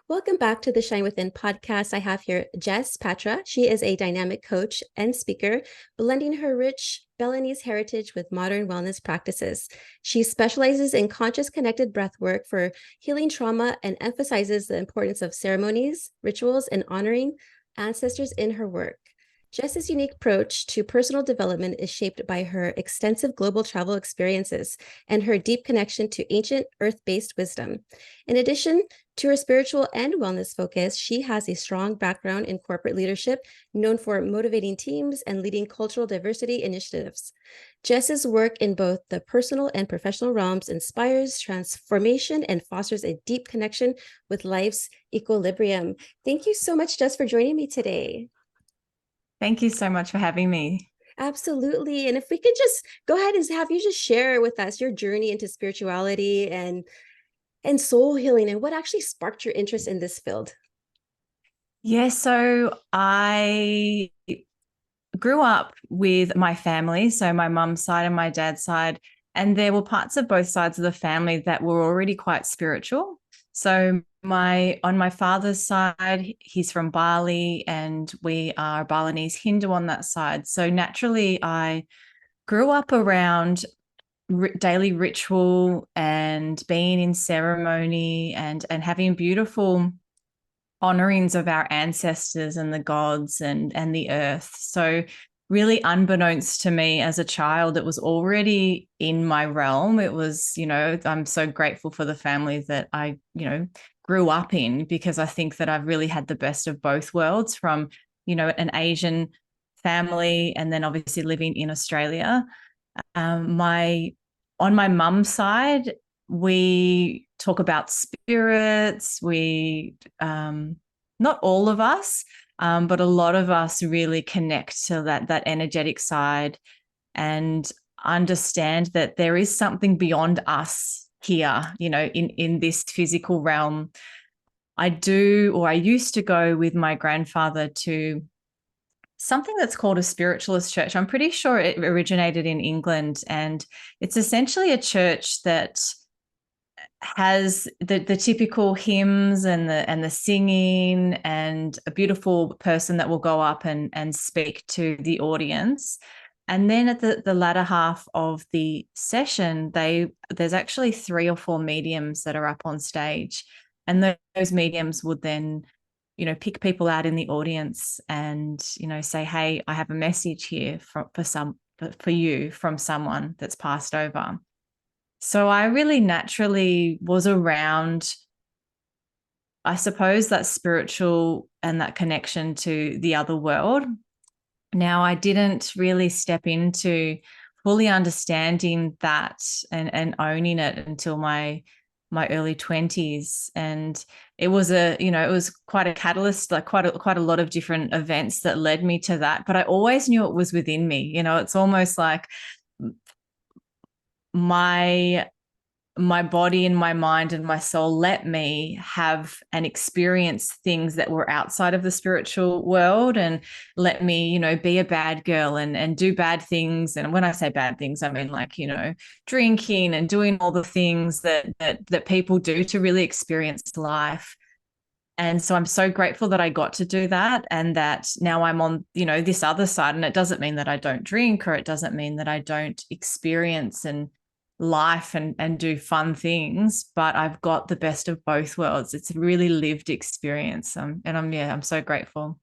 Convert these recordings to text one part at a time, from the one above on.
Welcome back to the Shine Within podcast. I have here Jess Patra. She is a dynamic coach and speaker, blending her rich Balinese heritage with modern wellness practices. She specializes in conscious connected breathwork for healing trauma and emphasizes the importance of ceremonies, rituals, and honoring ancestors in her work. Jess's unique approach to personal development is shaped by her extensive global travel experiences and her deep connection to ancient earth-based wisdom. In addition to her spiritual and wellness focus, she has a strong background in corporate leadership, known for motivating teams and leading cultural diversity initiatives. Jess's work in both the personal and professional realms inspires transformation and fosters a deep connection with life's equilibrium. Thank you so much, Jess, for joining me today. Thank you so much for having me. Absolutely. And if we could just go ahead and have you just share with us your journey into spirituality and soul healing and what actually sparked your interest in this field. Yeah, so I grew up with my family, so my mum's side and my dad's side, and there were parts of both sides of the family that were already quite spiritual. So on my father's side, he's from Bali, and we are Balinese Hindu on that side. So naturally, I grew up around daily ritual and being in ceremony and having beautiful honorings of our ancestors and the gods and the earth. So really unbeknownst to me as a child, it was already in my realm. It was, I'm so grateful for the family that I, grew up in, because I think that I've really had the best of both worlds, from, an Asian family and then obviously living in Australia. On my mum's side, we talk about spirits. We, not all of us, but a lot of us really connect to that energetic side and understand that there is something beyond us here, in this physical realm. I used to go with my grandfather to something that's called a spiritualist church. I'm pretty sure it originated in England, and it's essentially a church that has the typical hymns and the singing, and a beautiful person that will go up and speak to the audience. And then at the latter half of the session, there's actually 3 or 4 mediums that are up on stage, and those mediums would then pick people out in the audience and, say, hey, I have a message here for you from someone that's passed over. So I really naturally was around, I suppose, that spiritual and that connection to the other world. Now, I didn't really step into fully understanding that and owning it until my early 20s. And it was it was quite a catalyst, like quite a lot of different events that led me to that. But I always knew it was within me. It's almost like my body and my mind and my soul let me have and experience things that were outside of the spiritual world, and let me, be a bad girl and do bad things. And when I say bad things, I mean like, drinking and doing all the things that people do to really experience life. And so I'm so grateful that I got to do that, and that now I'm on, this other side. And it doesn't mean that I don't drink, or it doesn't mean that I don't experience and life and do fun things, but I've got the best of both worlds. It's a really lived experience. And I'm so grateful.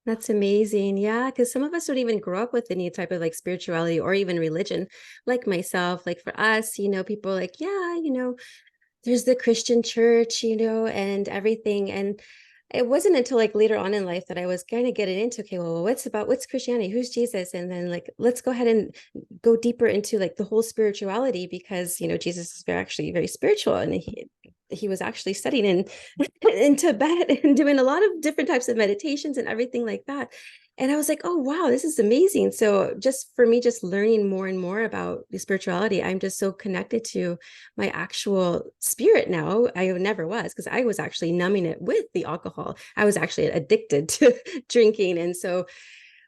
That's amazing. Yeah, because some of us don't even grow up with any type of like spirituality or even religion, like myself. Like for us, people like, yeah, there's the Christian church, and everything. And it wasn't until like later on in life that I was kind of getting into, okay, well, what's Christianity? Who's Jesus? And then like, let's go ahead and go deeper into like the whole spirituality, because, Jesus is actually very spiritual. And he was actually studying in Tibet and doing a lot of different types of meditations and everything like that. And I was like, oh, wow, this is amazing. So just for me, just learning more and more about the spirituality, I'm just so connected to my actual spirit now. I never was, because I was actually numbing it with the alcohol. I was actually addicted to drinking. And so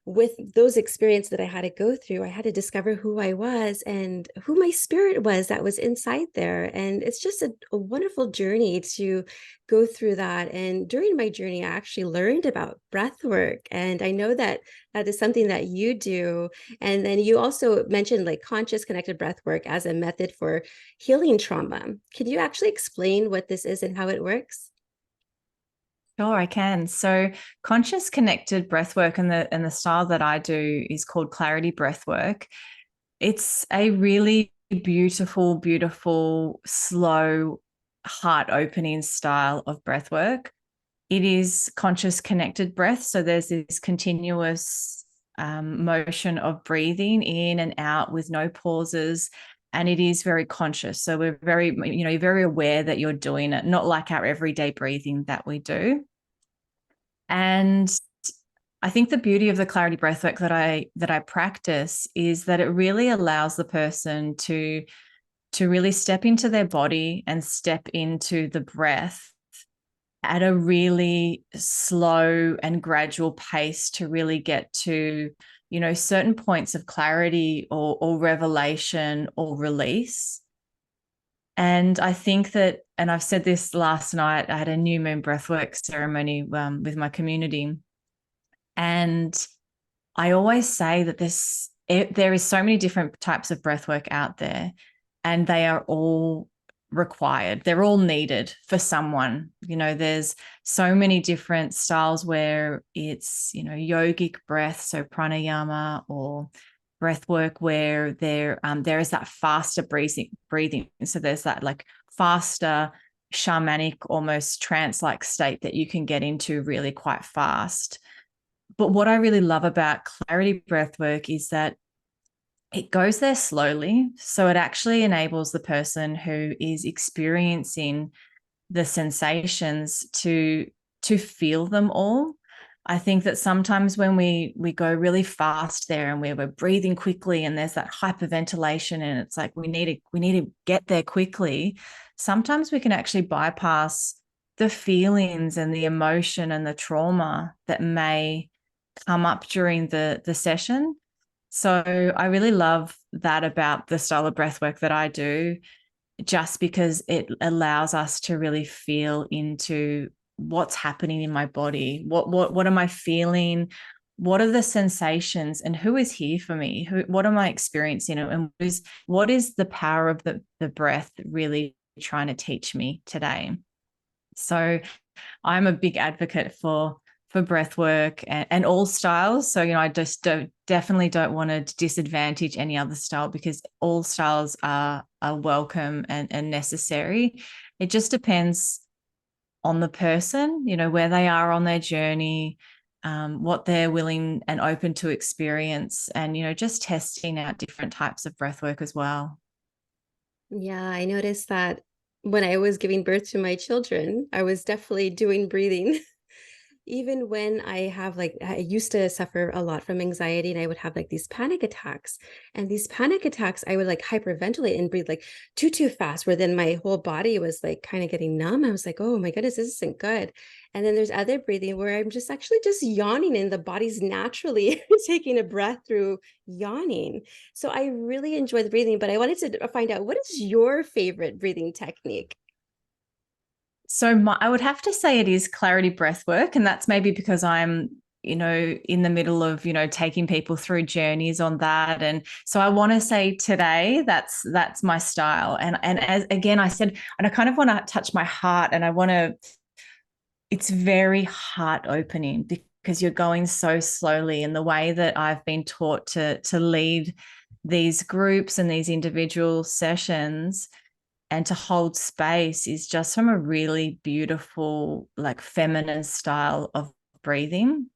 with those experiences that I had to go through, I had to discover who I was and who my spirit was that was inside there. And it's just a wonderful journey to go through that. And during my journey, I actually learned about breath work. And I know that that is something that you do. And then you also mentioned like conscious connected breath work as a method for healing trauma. Can you actually explain what this is and how it works? Sure, I can. So conscious connected breathwork and the style that I do is called clarity breathwork. It's a really beautiful, beautiful, slow, heart opening style of breathwork. It is conscious connected breath. So there's this continuous motion of breathing in and out with no pauses. And it is very conscious. So we're very, you're very aware that you're doing it, not like our everyday breathing that we do. And I think the beauty of the clarity breathwork that I practice is that it really allows the person to really step into their body and step into the breath at a really slow and gradual pace to really get to, certain points of clarity or revelation or release. And I think that, and I've said this last night, I had a new moon breathwork ceremony with my community. And I always say that there is so many different types of breathwork out there, and they are all required. They're all needed for someone. There's so many different styles where it's, yogic breath, so pranayama, or breath work where there is that faster breathing. So there's that like faster shamanic, almost trance-like state that you can get into really quite fast. But what I really love about clarity breathwork is that it goes there slowly. So it actually enables the person who is experiencing the sensations to feel them all. I think that sometimes when we go really fast there and we're breathing quickly and there's that hyperventilation and it's like we need to get there quickly, sometimes we can actually bypass the feelings and the emotion and the trauma that may come up during the session. So I really love that about the style of breath work that I do, just because it allows us to really feel into what's happening in my body. What am I feeling? What are the sensations and who is here for me? What am I experiencing? And what is the power of the breath really trying to teach me today? So I'm a big advocate for breath work and all styles. So, I just definitely don't want to disadvantage any other style, because all styles are welcome and necessary. It just depends on the person, where they are on their journey, what they're willing and open to experience, and, just testing out different types of breath work as well. Yeah, I noticed that when I was giving birth to my children, I was definitely doing breathing. Even when I have like, I used to suffer a lot from anxiety and I would have like these panic attacks. And these panic attacks, I would like hyperventilate and breathe like too fast, where then my whole body was like kind of getting numb. I was like, oh my goodness, this isn't good. And then there's other breathing where I'm just actually just yawning and the body's naturally taking a breath through yawning. So I really enjoy the breathing, but I wanted to find out, what is your favorite breathing technique? So I would have to say it is clarity breath work. And that's maybe because I'm, in the middle of, taking people through journeys on that. And so I want to say today that's my style. And as again, I said, and I kind of want to touch my heart, and it's very heart opening because you're going so slowly. And the way that I've been taught to lead these groups and these individual sessions and to hold space is just from a really beautiful, like feminine style of breathing.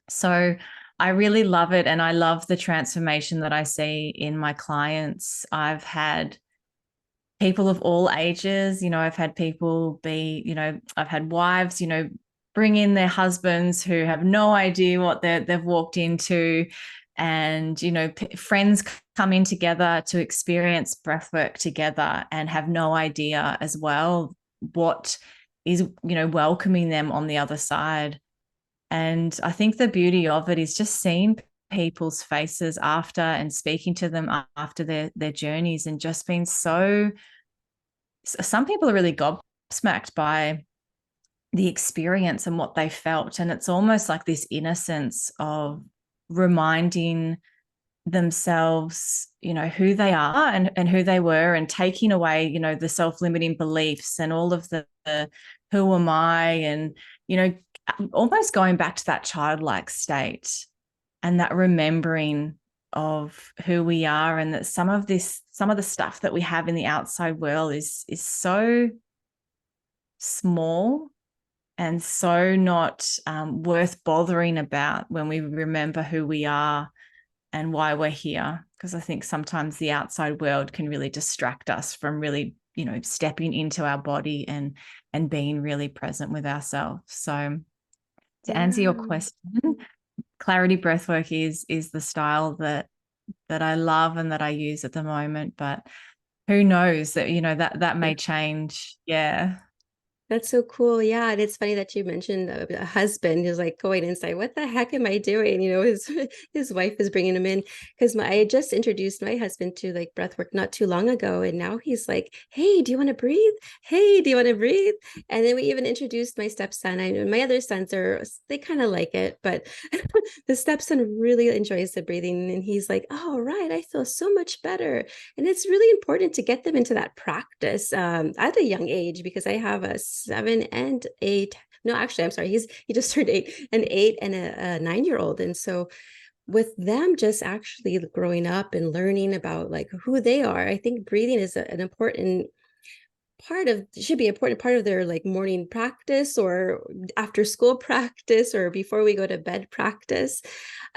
So I really love it. And I love the transformation that I see in my clients. I've had people of all ages, I've had people I've had wives, bring in their husbands who have no idea what they've walked into. And, friends come in together to experience breathwork together and have no idea as well what is, welcoming them on the other side. And I think the beauty of it is just seeing people's faces after and speaking to them after their journeys, and just been so, some people are really gobsmacked by the experience and what they felt. And it's almost like this innocence of reminding themselves, who they are and who they were, and taking away, the self-limiting beliefs and all of the who am I, and, almost going back to that childlike state and that remembering of who we are, and that some of the stuff that we have in the outside world is so small and so not worth bothering about when we remember who we are and why we're here. Because I think sometimes the outside world can really distract us from really, stepping into our body and being really present with ourselves. So to answer your question, clarity breathwork is the style that I love and that I use at the moment. But who knows, that may change. Yeah. That's so cool. Yeah. And it's funny that you mentioned a husband who's like going inside, what the heck am I doing? His wife is bringing him in because I had just introduced my husband to like breath work not too long ago. And now he's like, hey, do you want to breathe? Hey, do you want to breathe? And then we even introduced my stepson. I know my other sons they kind of like it, but the stepson really enjoys the breathing. And he's like, oh, right. I feel so much better. And it's really important to get them into that practice at a young age, because I have a 7 and 8. No, actually, I'm sorry. He just turned 8, an 8 and a 9-year-old. And so with them just actually growing up and learning about like who they are, I think breathing is an important should be an important part of their like morning practice or after school practice or before we go to bed practice.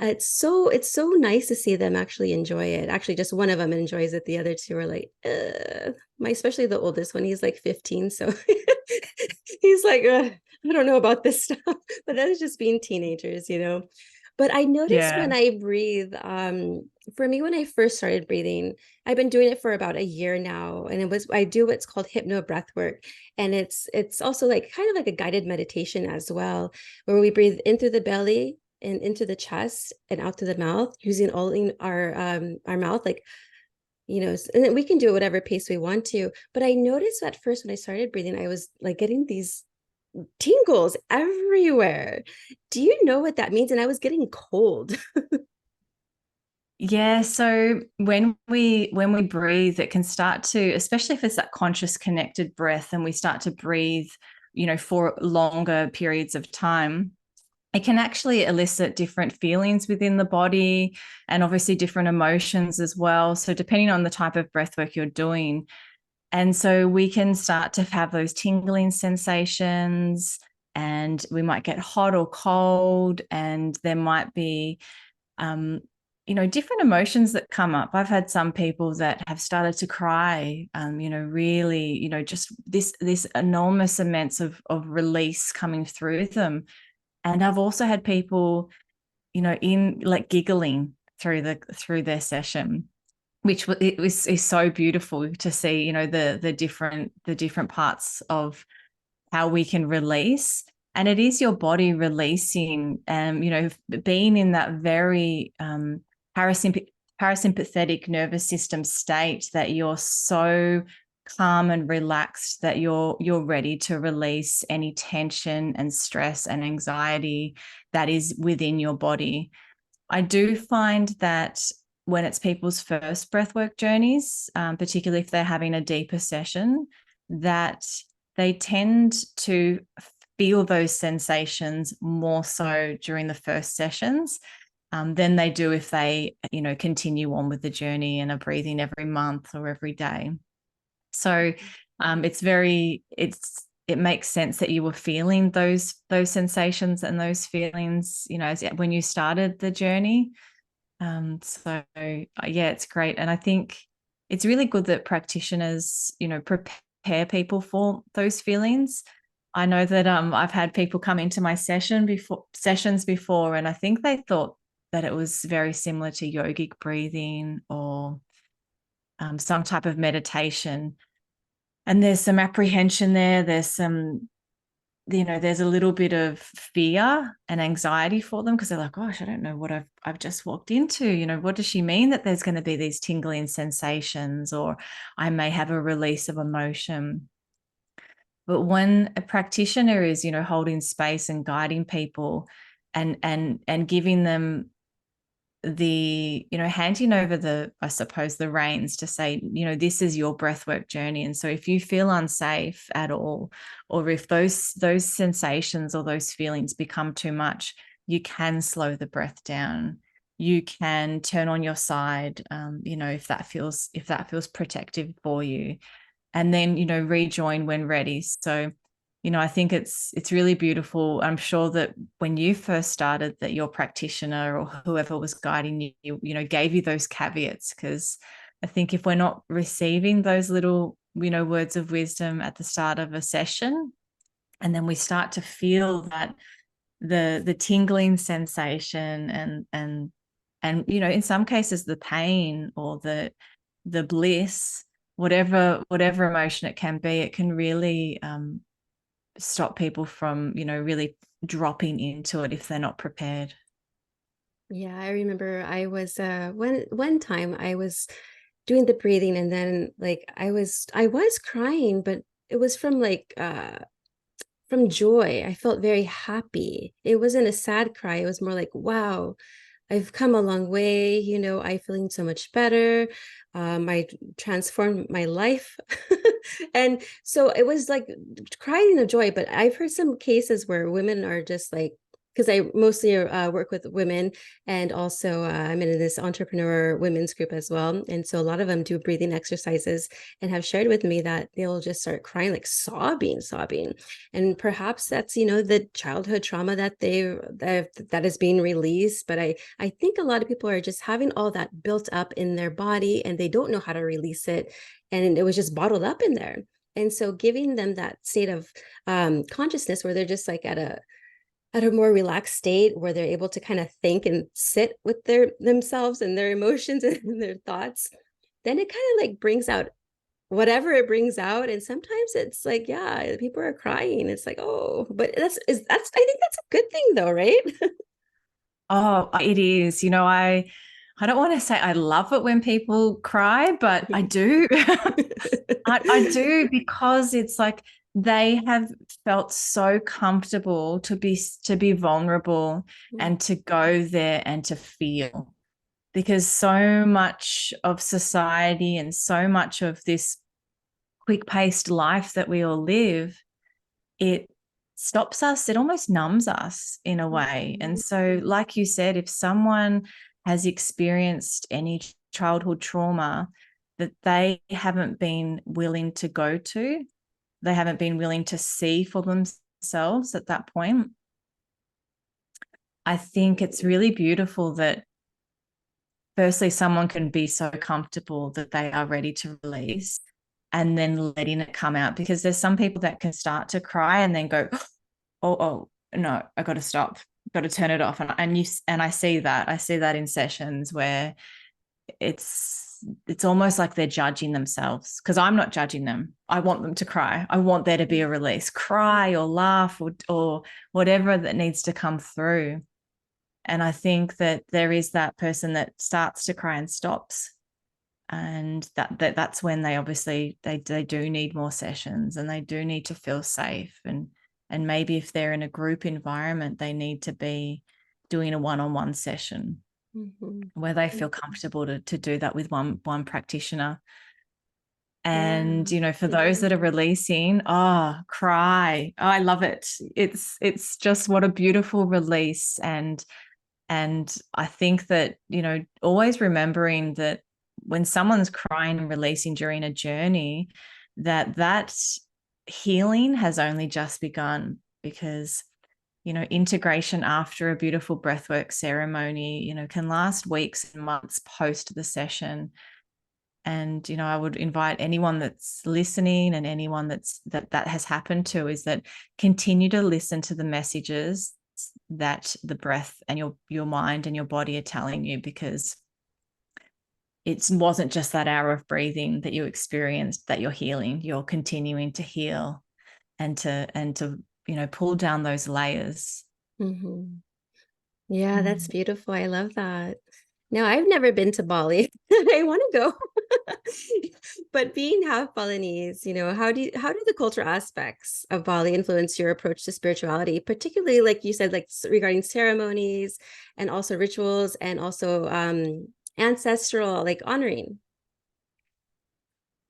It's so nice to see them actually enjoy it. Actually, just one of them enjoys it. The other two are like, especially the oldest one, he's like 15. So he's like, I don't know about this stuff, but that is just being teenagers. But I noticed when I breathe, for me, when I first started breathing, I've been doing it for about a year now, and I do what's called hypno breath work, and it's also like kind of like a guided meditation as well, where we breathe in through the belly and into the chest and out to the mouth, using all in our mouth, like and then we can do it whatever pace we want to. But I noticed at first when I started breathing, I was like getting these tingles everywhere. Do you know what that means? And I was getting cold. Yeah, so when we breathe, it can start to, especially if it's that conscious connected breath and we start to breathe, for longer periods of time, it can actually elicit different feelings within the body and obviously different emotions as well. So depending on the type of breath work you're doing. And so we can start to have those tingling sensations, and we might get hot or cold, and there might be different emotions that come up. I've had some people that have started to cry, really, just this enormous amounts of release coming through them. And I've also had people, in like giggling through their session, which is so beautiful to see, the different parts of how we can release. And it is your body releasing, being in that very parasympathetic nervous system state, that you're so calm and relaxed that you're ready to release any tension and stress and anxiety that is within your body. I do find that when it's people's first breathwork journeys, particularly if they're having a deeper session, that they tend to feel those sensations more so during the first sessions than they do if they, continue on with the journey and are breathing every month or every day. So it makes sense that you were feeling those sensations and those feelings, when you started the journey. So yeah, it's great. And I think it's really good that practitioners, prepare people for those feelings. I know that I've had people come into my sessions before, and I think they thought that it was very similar to yogic breathing or some type of meditation. And there's some apprehension there. There's some there's a little bit of fear and anxiety for them because they're like, gosh, I don't know what I've just walked into. What does she mean that there's going to be these tingling sensations, or I may have a release of emotion? But when a practitioner is, holding space and guiding people and giving them handing over I suppose, the reins to say, this is your breathwork journey. And so if you feel unsafe at all, or if those sensations or those feelings become too much, you can slow the breath down. You can turn on your side, if that feels protective for you, and then, rejoin when ready. So, I think it's really beautiful. I'm sure that when you first started, that your practitioner or whoever was guiding you, gave you those caveats, because I think if we're not receiving those little, words of wisdom at the start of a session, and then we start to feel that the tingling sensation and in some cases the pain or the bliss, whatever emotion it can be, it can really stop people from, really dropping into it if they're not prepared. Yeah, I remember I was one time I was doing the breathing, and then like I was crying, but it was from joy. I felt very happy. It wasn't a sad cry. It was more like, wow, I've come a long way. I'm feeling so much better. I transformed my life. And so it was like crying of joy. But I've heard some cases where women are just like, because I mostly work with women, and also I'm in this entrepreneur women's group as well. And so a lot of them do breathing exercises and have shared with me that they'll just start crying, like sobbing. And perhaps that's, the childhood trauma that is being released. But I think a lot of people are just having all that built up in their body, and they don't know how to release it, and it was just bottled up in there. And so giving them that state of consciousness where they're just like at a more relaxed state, where they're able to kind of think and sit with themselves and their emotions and their thoughts, then it kind of like brings out whatever it brings out. And sometimes it's like, yeah, people are crying. It's like, oh, but that's I think that's a good thing though, right? Oh, it is. I don't want to say I love it when people cry, but I do. I do, because it's like they have felt so comfortable to be vulnerable and to go there and to feel, because so much of society and so much of this quick-paced life that we all live, it stops us, it almost numbs us in a way. And so, like you said, if someone has experienced any childhood trauma that they haven't been willing to go to, they haven't been willing to see for themselves at that point, I think it's really beautiful that firstly, someone can be so comfortable that they are ready to release, and then letting it come out, because there's some people that can start to cry and then go, oh no, I got to stop, got to turn it off. And I see that in sessions where it's almost like they're judging themselves, because I'm not judging them. I want them to cry. I want there to be a release, cry or laugh or whatever that needs to come through. And I think that there is that person that starts to cry and stops, and that's when they obviously they do need more sessions, and they do need to feel safe, and maybe if they're in a group environment, they need to be doing a one-on-one session where they feel comfortable to do that with one practitioner. And for those that are releasing, cry. Oh, I love it. It's just what a beautiful release. And I think that, always remembering that when someone's crying and releasing during a journey, that healing has only just begun, because, integration after a beautiful breathwork ceremony, can last weeks and months post the session. And, I would invite anyone that's listening and anyone that has happened to, is that continue to listen to the messages that the breath and your mind and your body are telling you, because it wasn't just that hour of breathing that you experienced that you're healing. You're continuing to heal and to pull down those layers. Hmm. Yeah, that's Mm. beautiful. I love that. No, I've never been to Bali. I want to go. But being half Balinese, how do the cultural aspects of Bali influence your approach to spirituality, particularly like you said, like regarding ceremonies and also rituals and also ancestral like honoring?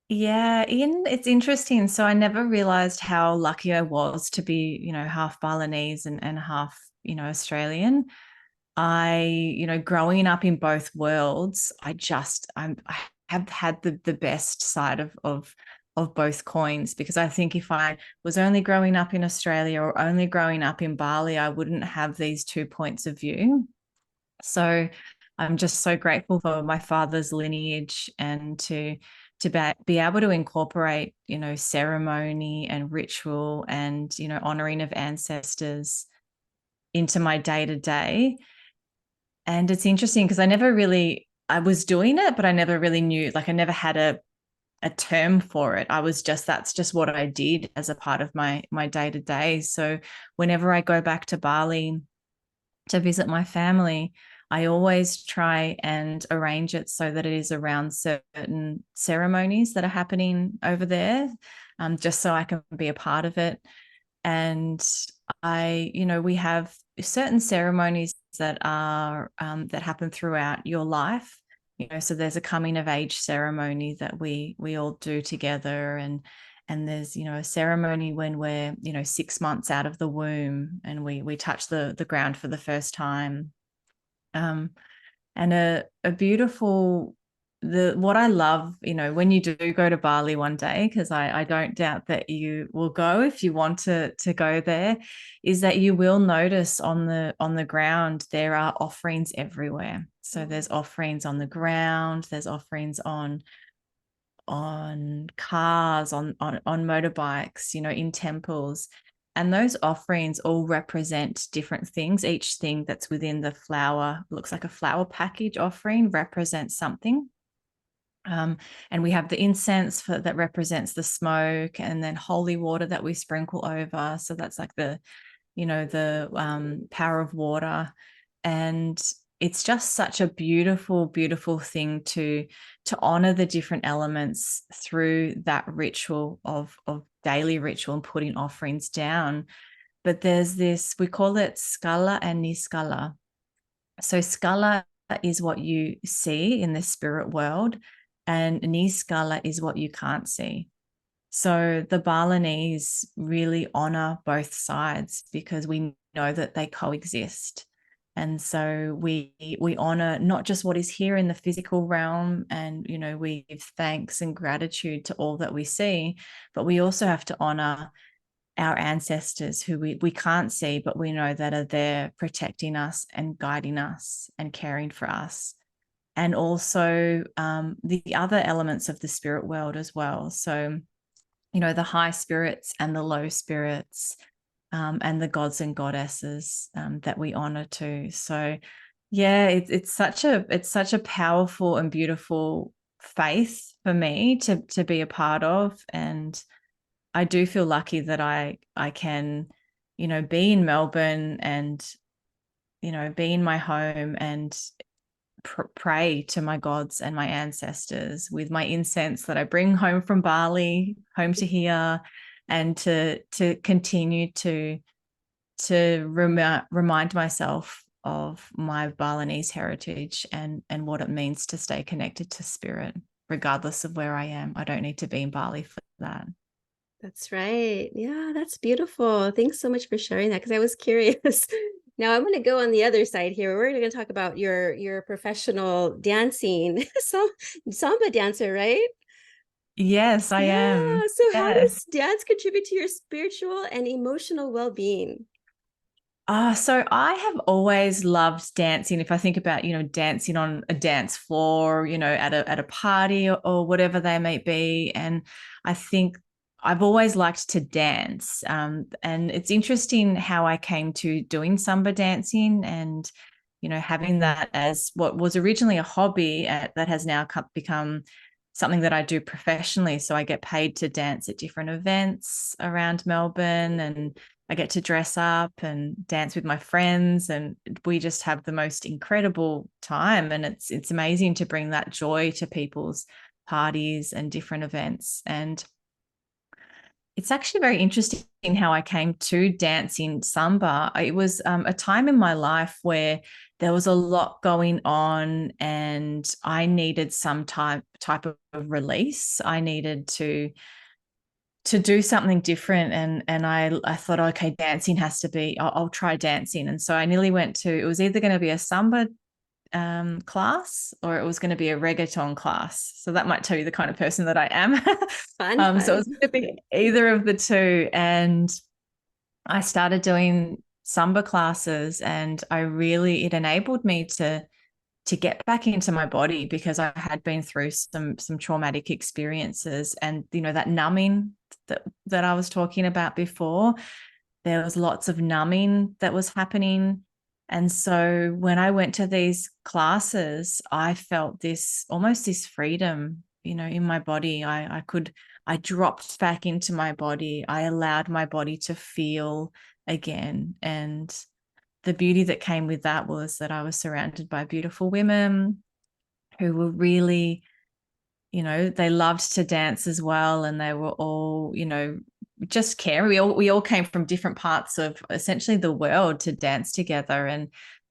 Yeah, Ian, it's interesting. So I never realized how lucky I was to be, half Balinese and half, Australian. Growing up in both worlds, I have had the best side of both coins, because I think if I was only growing up in Australia or only growing up in Bali, I wouldn't have these two points of view. So I'm just so grateful for my father's lineage, and to be able to incorporate, ceremony and ritual and, honoring of ancestors into my day to day. And it's interesting because I was doing it, but I never really knew, like I never had a term for it. That's just what I did as a part of my day to day. So whenever I go back to Bali to visit my family, I always try and arrange it so that it is around certain ceremonies that are happening over there, just so I can be a part of it. And we have certain ceremonies that happen throughout your life. So there's a coming of age ceremony that we all do together, and there's a ceremony when we're 6 months out of the womb and we touch the ground for the first time. And a beautiful the what I love, when you do go to Bali one day, because I don't doubt that you will go if you want to go there, is that you will notice on the ground there are offerings everywhere. So there's offerings on the ground, there's offerings on cars, on motorbikes, in temples. And those offerings all represent different things. Each thing that's within the flower, looks like a flower package offering, represents something. And we have the incense that represents the smoke, and then holy water that we sprinkle over. So that's like the power of water. And it's just such a beautiful, beautiful thing to honor the different elements through that ritual of daily ritual and putting offerings down. But there's this, we call it scala and niscala. So scala is what you see in the spirit world, and niscala is what you can't see. So the Balinese really honor both sides because we know that they coexist. And so we honor not just what is here in the physical realm, and we give thanks and gratitude to all that we see, but we also have to honor our ancestors who we can't see, but we know that are there protecting us and guiding us and caring for us. And also the other elements of the spirit world as well. So the high spirits and the low spirits, and the gods and goddesses that we honor too. So yeah, it's such a powerful and beautiful faith for me to be a part of. And I do feel lucky that I can be in Melbourne and be in my home and pray to my gods and my ancestors with my incense that I bring home from Bali, home to here, and to continue to remind myself of my Balinese heritage and what it means to stay connected to spirit, regardless of where I am. I don't need to be in Bali for that. That's right. Yeah, that's beautiful. Thanks so much for sharing that because I was curious. Now I'm going to go on the other side here. We're going to talk about your professional dancing, samba dancer, right? Yes, I Yeah. am. So how Yes. does dance contribute to your spiritual and emotional well-being? So I have always loved dancing. If I think about, dancing on a dance floor, at a party or whatever they may be. And I think I've always liked to dance. And it's interesting how I came to doing samba dancing and, having that as what was originally a hobby that has now become something that I do professionally. So I get paid to dance at different events around Melbourne, and I get to dress up and dance with my friends, and we just have the most incredible time. And it's amazing to bring that joy to people's parties and different events. And it's actually very interesting how I came to dancing samba. It was a time in my life where there was a lot going on, and I needed some type of release. I needed to do something different, and I thought, okay, dancing has to be. I'll try dancing, and so I nearly went to. It was either going to be a samba class, or it was going to be a reggaeton class. So that might tell you the kind of person that I am. Fun, So it fun. was going to be either of the two. And I started doing samba classes, and it enabled me to get back into my body, because I had been through some traumatic experiences, and that numbing that I was talking about before, there was lots of numbing that was happening. And so when I went to these classes, I felt this freedom, in my body. I dropped back into my body. I allowed my body to feel again. And the beauty that came with that was that I was surrounded by beautiful women who were really, they loved to dance as well. And they were all, just caring. We all came from different parts of essentially the world to dance together.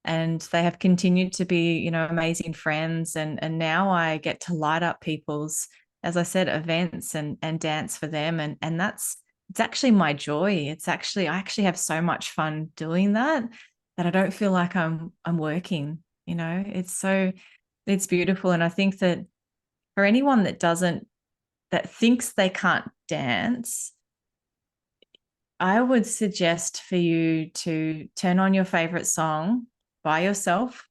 And they have continued to be, amazing friends. And now I get to light up people's, as I said, events and dance for them. And it's actually my joy. I actually have so much fun doing that I don't feel like I'm working. It's beautiful. And I think that for anyone that thinks they can't dance, I would suggest for you to turn on your favorite song by yourself,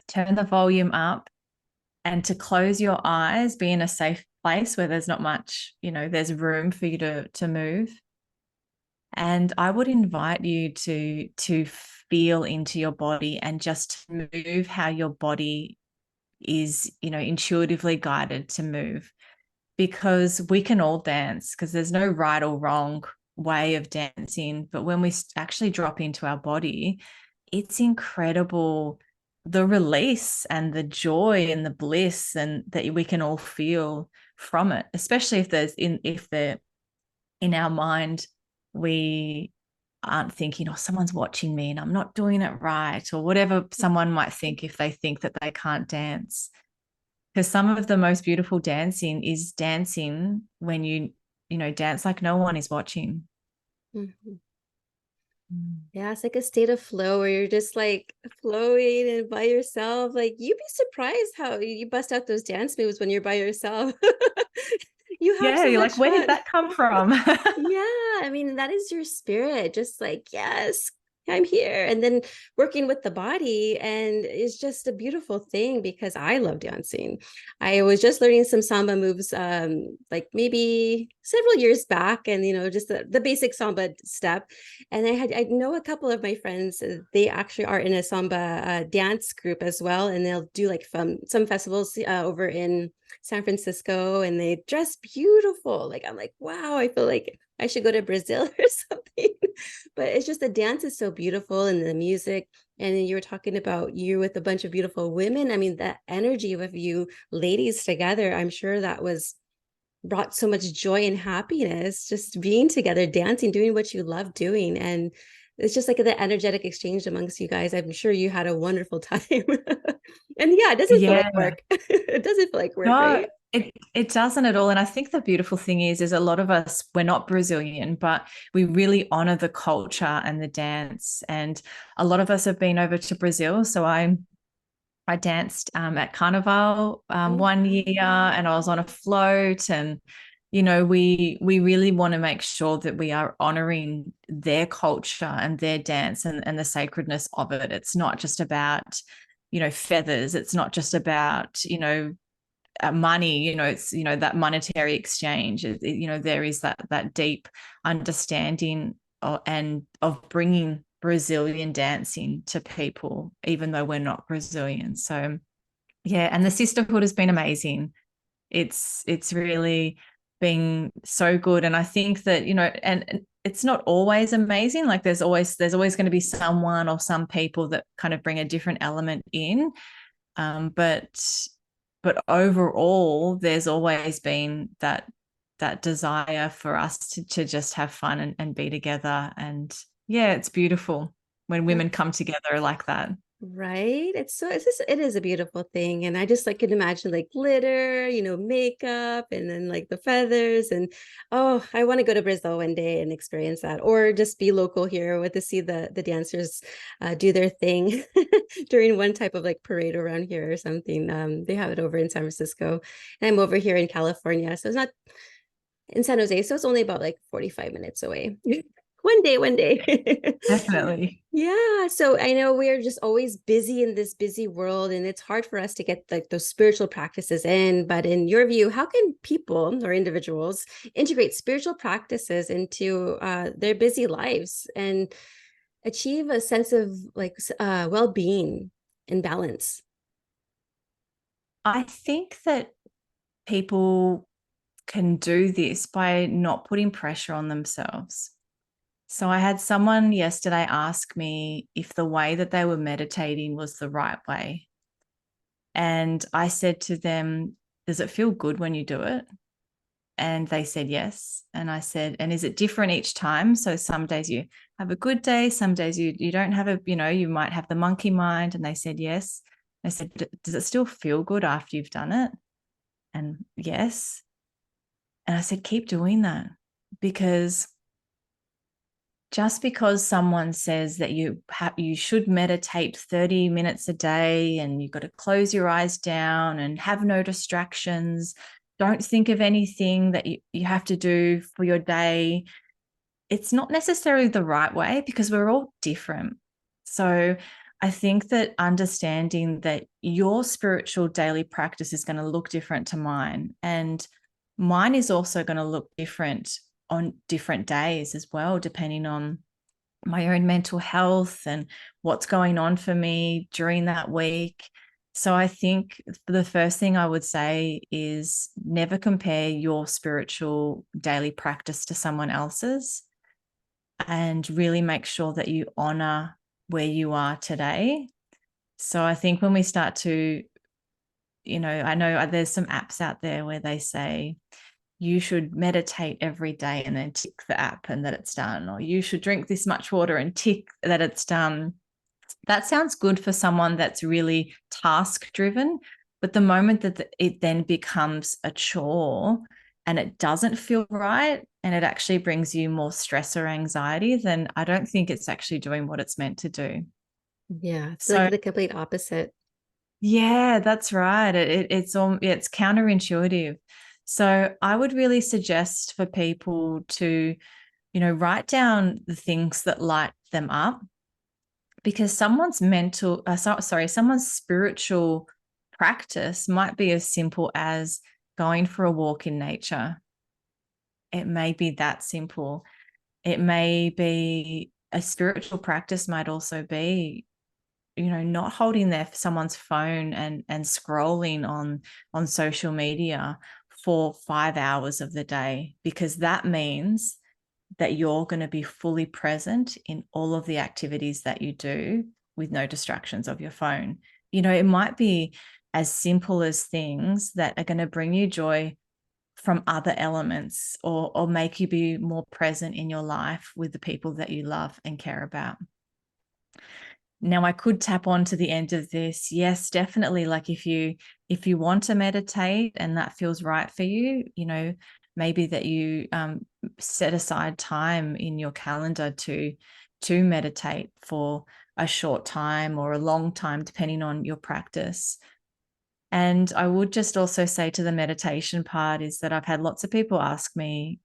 turn the volume up, and to close your eyes, be in a safe place where there's not much, there's room for you to move. And I would invite you to feel into your body and just move how your body is, intuitively guided to move, because we can all dance, because there's no right or wrong way of dancing. But when we actually drop into our body, it's incredible, the release and the joy and the bliss and that we can all feel from it, especially if they're in our mind, we aren't thinking, oh, someone's watching me and I'm not doing it right, or whatever someone might think if they think that they can't dance. Because some of the most beautiful dancing is dancing when you dance like no one is watching. Mhm. Mm. Yeah, it's like a state of flow where you're just like flowing and by yourself. Like you'd be surprised how you bust out those dance moves when you're by yourself. You have Yeah, so you're much like, where did fun. that come from? Yeah, I mean, that is your spirit, just like, yes, I'm here. And then working with the body, and it's just a beautiful thing because I love dancing. I was just learning some samba moves, like maybe several years back, and just the basic samba step. And I know a couple of my friends, they actually are in a samba dance group as well, and they'll do like some festivals over in San Francisco, and they dress beautiful. Like I'm like, wow, I feel like I should go to Brazil or something. But it's just the dance is so beautiful and the music. And then you were talking about you with a bunch of beautiful women. I mean, that energy of you ladies together, I'm sure that was brought so much joy and happiness just being together, dancing, doing what you love doing. And it's just like the energetic exchange amongst you guys. I'm sure you had a wonderful time. And yeah, it doesn't feel like Yeah. work. It doesn't feel like work, No, right? it doesn't at all. And I think the beautiful thing is a lot of us, we're not Brazilian, but we really honor the culture and the dance. And a lot of us have been over to Brazil. So I danced at Carnival Oh, one year, and I was on a float. And we really want to make sure that we are honoring their culture and their dance and the sacredness of it. It's not just about feathers. It's not just about money. It's that monetary exchange. There is that deep understanding of bringing Brazilian dancing to people, even though we're not Brazilian. So yeah, and the sisterhood has been amazing. It's really been so good. And I think that, and it's not always amazing. Like there's always going to be someone or some people that kind of bring a different element in. But overall, there's always been that desire for us to just have fun and be together. And yeah, it's beautiful when That women come together like that. Right? It is a beautiful thing. And I just like can imagine like glitter, makeup and then like the feathers and oh, I want to go to Brazil one day and experience that or just be local here with to see the dancers do their thing during one type of like parade around here or something. They have it over in San Francisco and I'm over here in California. So it's not in San Jose, so it's only about like 45 minutes away. One day. Definitely. Yeah, so I know we're just always busy in this busy world, and it's hard for us to get like those spiritual practices in. But in your view, how can people or individuals integrate spiritual practices into their busy lives and achieve a sense of like well-being and balance? I think that people can do this by not putting pressure on themselves. So I had someone yesterday ask me if the way that they were meditating was the right way. And I said to them, does it feel good when you do it? And they said yes. And I said, and is it different each time? So some days you have a good day, some days you don't have you might have the monkey mind. And they said yes. I said, does it still feel good after you've done it? And yes. And I said, keep doing that, because just because someone says that you should meditate 30 minutes a day and you've got to close your eyes down and have no distractions, don't think of anything that you have to do for your day, it's not necessarily the right way, because we're all different. So I think that understanding that your spiritual daily practice is going to look different to mine, and mine is also going to look different on different days as well, depending on my own mental health and what's going on for me during that week. So I think the first thing I would say is never compare your spiritual daily practice to someone else's, and really make sure that you honor where you are today. So I think when we start to, I know there's some apps out there where they say you should meditate every day and then tick the app and that it's done, or you should drink this much water and tick that it's done. That sounds good for someone that's really task driven. But the moment that it then becomes a chore and it doesn't feel right and it actually brings you more stress or anxiety, then I don't think it's actually doing what it's meant to do. Yeah, it's like So the complete opposite. yeah, that's right. It's counterintuitive. So I would really suggest for people to, write down the things that light them up, because someone's spiritual practice might be as simple as going for a walk in nature. It may be that simple. It may be a spiritual practice might also be, not holding someone's phone and scrolling on social media for 5 hours of the day, because that means that you're going to be fully present in all of the activities that you do with no distractions of your phone. It might be as simple as things that are going to bring you joy from other elements, or make you be more present in your life with the people that you love and care about. Now, I could tap on to the end of this. Yes, definitely. Like if you want to meditate and that feels right for you, maybe that you set aside time in your calendar to meditate for a short time or a long time, depending on your practice. And I would just also say to the meditation part is that I've had lots of people ask me,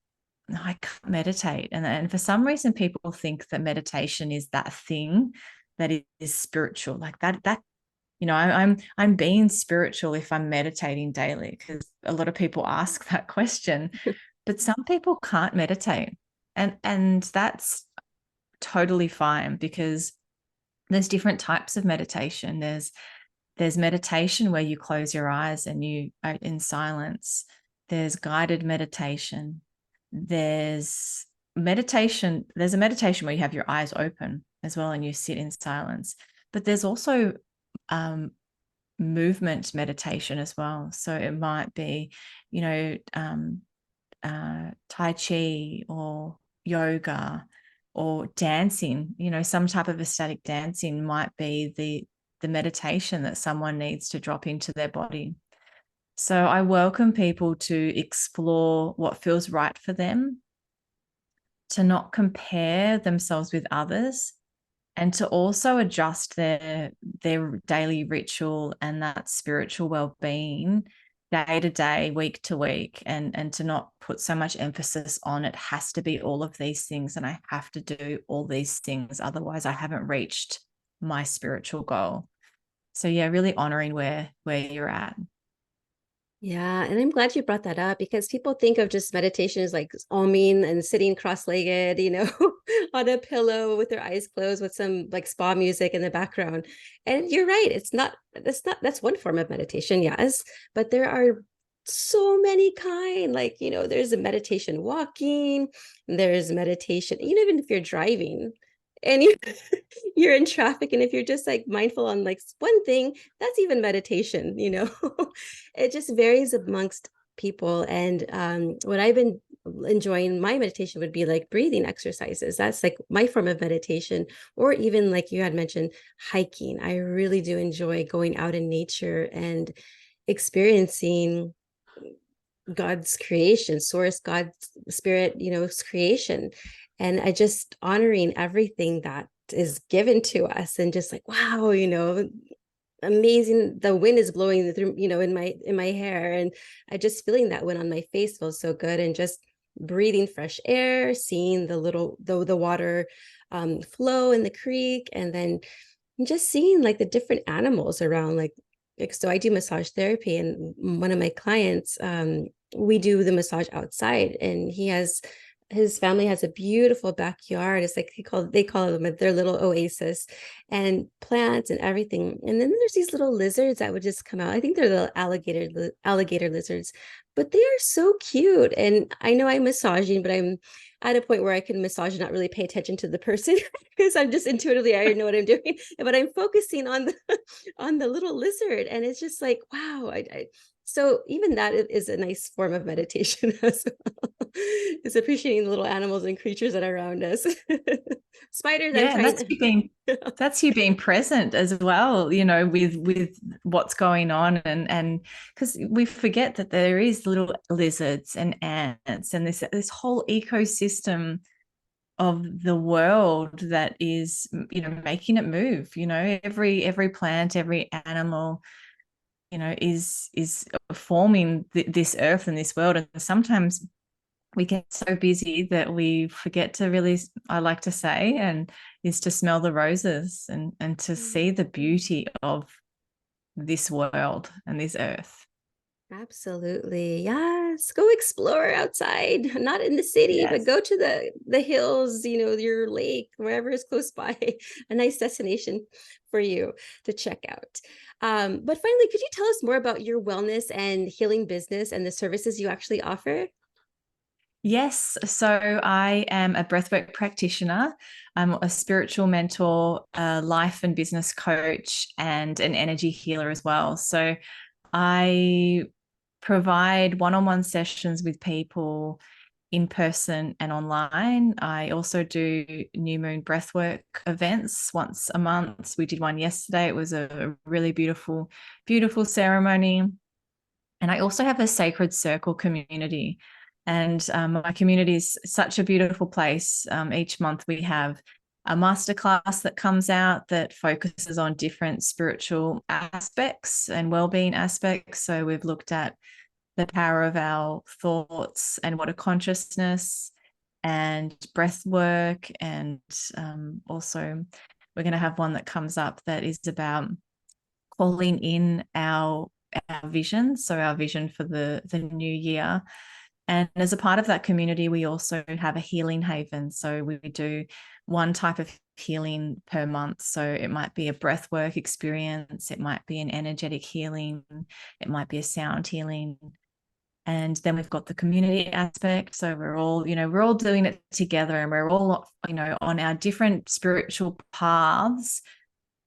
I can't meditate. And for some reason, people think that meditation is that thing that is spiritual, like that, I'm being spiritual if I'm meditating daily, because a lot of people ask that question, but some people can't meditate. And that's totally fine, because there's different types of meditation. There's meditation where you close your eyes and you are in silence. There's guided meditation. There's meditation, there's a meditation where you have your eyes open as well and you sit in silence, but there's also movement meditation as well. So it might be, Tai Chi or yoga or dancing, some type of ecstatic dancing might be the meditation that someone needs to drop into their body. So I welcome people to explore what feels right for them, to not compare themselves with others, and to also adjust their daily ritual and that spiritual well-being day to day, week to week, and to not put so much emphasis on it has to be all of these things and I have to do all these things, otherwise I haven't reached my spiritual goal. So yeah, really honoring where you're at. Yeah, and I'm glad you brought that up because people think of just meditation as like oming and sitting cross-legged, on a pillow with their eyes closed with some like spa music in the background. And you're right, that's one form of meditation, yes, but there are so many kind. Like, there's a meditation walking, there's meditation, even if you're driving and you're in traffic, and if you're just like mindful on like one thing, that's even meditation. It just varies amongst people. And what I've been enjoying my meditation would be like breathing exercises. That's like my form of meditation. Or even like you had mentioned, hiking. I really do enjoy going out in nature and experiencing God's creation, source, God's spirit, creation. And I just honoring everything that is given to us, and just like, wow, amazing. The wind is blowing through, in my hair, and I just feeling that wind on my face feels so good. And just breathing fresh air, seeing the water flow in the creek, and then just seeing like the different animals around. Like so I do massage therapy, and one of my clients, we do the massage outside, and his family has a beautiful backyard. It's like they call them their little oasis, and plants and everything. And then there's these little lizards that would just come out. I think they're the alligator lizards, but they are so cute. And I know I'm massaging, but I'm at a point where I can massage and not really pay attention to the person because I'm just intuitively, I already know what I'm doing, but I'm focusing on the on the little lizard, and it's just like, wow. So even that is a nice form of meditation as well. Is appreciating the little animals and creatures that are around us. Spiders, I'm Yeah, trying. that's you being present as well, with what's going on, and because we forget that there is little lizards and ants and this whole ecosystem of the world that is, making it move. Every plant, every animal, is forming this earth and this world. And sometimes we get so busy that we forget to really, I like to say, and is to smell the roses and to see the beauty of this world and this earth. Absolutely. Yes. Go explore outside, not in the city, but Yes. go to the hills, your lake, wherever is close by, a nice destination for you to check out. But finally, could you tell us more about your wellness and healing business and the services you actually offer? Yes. So I am a breathwork practitioner. I'm a spiritual mentor, a life and business coach, and an energy healer as well. So I provide one-on-one sessions with people in person and online. I also do new moon breathwork events once a month. We did one yesterday. It was a really beautiful, beautiful ceremony. And I also have a sacred circle community. And my community is such a beautiful place. Each month we have a masterclass that comes out that focuses on different spiritual aspects and well-being aspects. So we've looked at the power of our thoughts and water consciousness and breath work. And also we're going to have one that comes up that is about calling in our vision, so our vision for the new year. And as a part of that community, we also have a healing haven. So we do one type of healing per month. So it might be a breath work experience, it might be an energetic healing, it might be a sound healing. And then we've got the community aspect. So we're all, we're all doing it together, and we're all, on our different spiritual paths.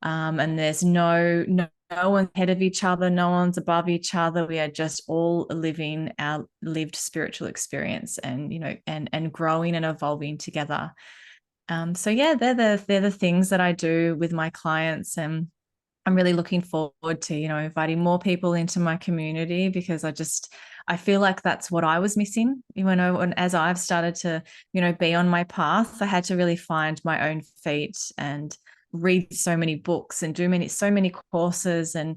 And there's no one's ahead of each other, no one's above each other. We are just all living our lived spiritual experience, and and growing and evolving together. So yeah, they're the things that I do with my clients, and I'm really looking forward to inviting more people into my community, because I feel like that's what I was missing. And as I've started to be on my path, I had to really find my own feet and read so many books and do so many courses and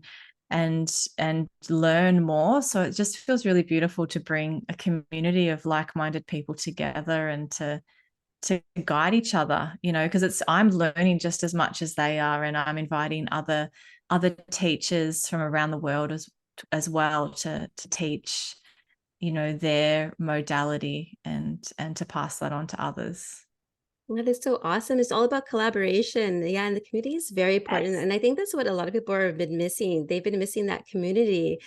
learn more. So it just feels really beautiful to bring a community of like-minded people together and to guide each other, because I'm learning just as much as they are, and I'm inviting other teachers from around the world as well to teach their modality and to pass that on to others. That is so awesome. It's all about collaboration. Yeah, and the community is very important. Yes. And I think that's what a lot of people have been missing. They've been missing that community.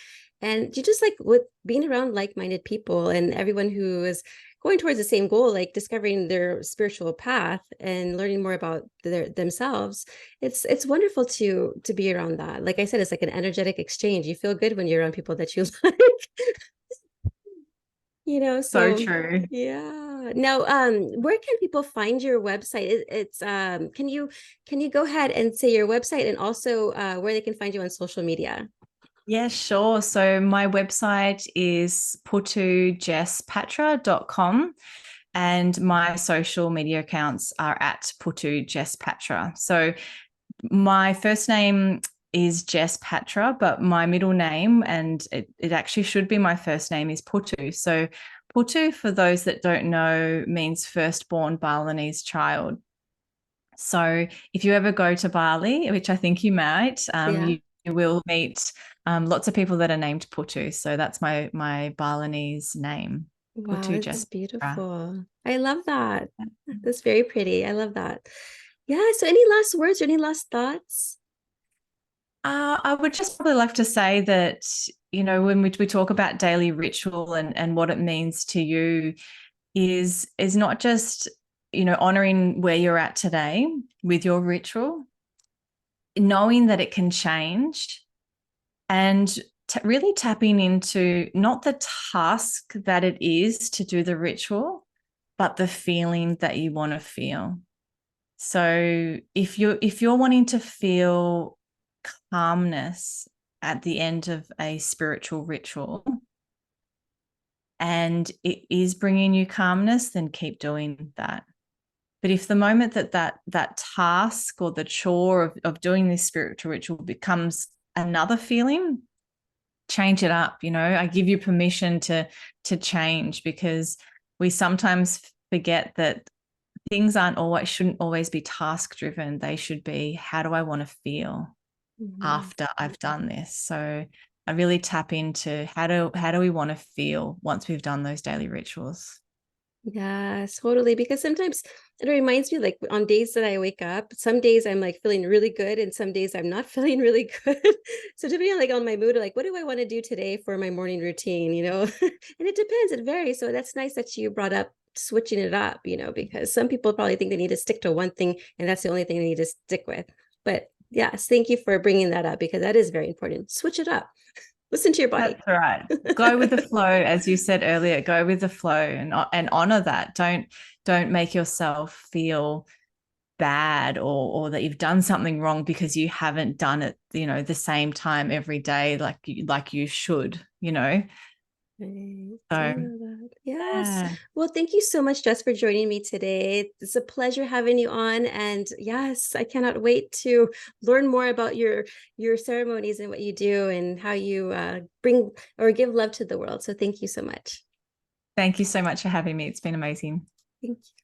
And you just like with being around like-minded people and everyone who is going towards the same goal, like discovering their spiritual path and learning more about themselves. It's wonderful to be around that. Like I said, it's like an energetic exchange. You feel good when you're around people that you like. So So true. yeah. Now, where can people find your website? It's can you go ahead and say your website, and also where they can find you on social media? Yeah, sure. So my website is putujespatra.com, and my social media accounts are at putujespatra. So my first name is Jess Patra, but my middle name, and it actually should be my first name, is Putu. So Putu, for those that don't know, means firstborn Balinese child. So if you ever go to Bali, which I think you might, Yeah. you will meet lots of people that are named Putu. So that's my Balinese name, Wow, Putu this is Jess. beautiful. I love that. That's very pretty. I love that. Yeah. So any last words or any last thoughts? I would just probably like to say that, when we talk about daily ritual and what it means to you is not just, honoring where you're at today with your ritual, knowing that it can change, and really tapping into not the task that it is to do the ritual, but the feeling that you want to feel. So if you're wanting to feel calmness at the end of a spiritual ritual, and it is bringing you calmness, then keep doing that. But if the moment that task or the chore of doing this spiritual ritual becomes another feeling, change it up. I give you permission to change, because we sometimes forget that things shouldn't always be task driven. They should be, how do I want to feel Mhm. after I've done this? So I really tap into how do we want to feel once we've done those daily rituals. Yes, totally. Because sometimes it reminds me, like on days that I wake up, some days I'm like feeling really good, and some days I'm not feeling really good. So depending like on my mood, like what do I want to do today for my morning routine, And it depends, it varies. So that's nice that you brought up switching it up, because some people probably think they need to stick to one thing and that's the only thing they need to stick with. But yes, thank you for bringing that up, because that is very important. Switch it up. Listen to your That's body. right. Go with the flow, as you said earlier. Go with the flow and honor that. Don't make yourself feel bad or that you've done something wrong because you haven't done it, the same time every day like you should. Right. I So love that. Yes. yeah. Well, thank you so much, Jess, for joining me today. It's a pleasure having you on. And yes, I cannot wait to learn more about your ceremonies and what you do and how you bring or give love to the world. So thank you so much. Thank you so much for having me. It's been amazing. Thank you.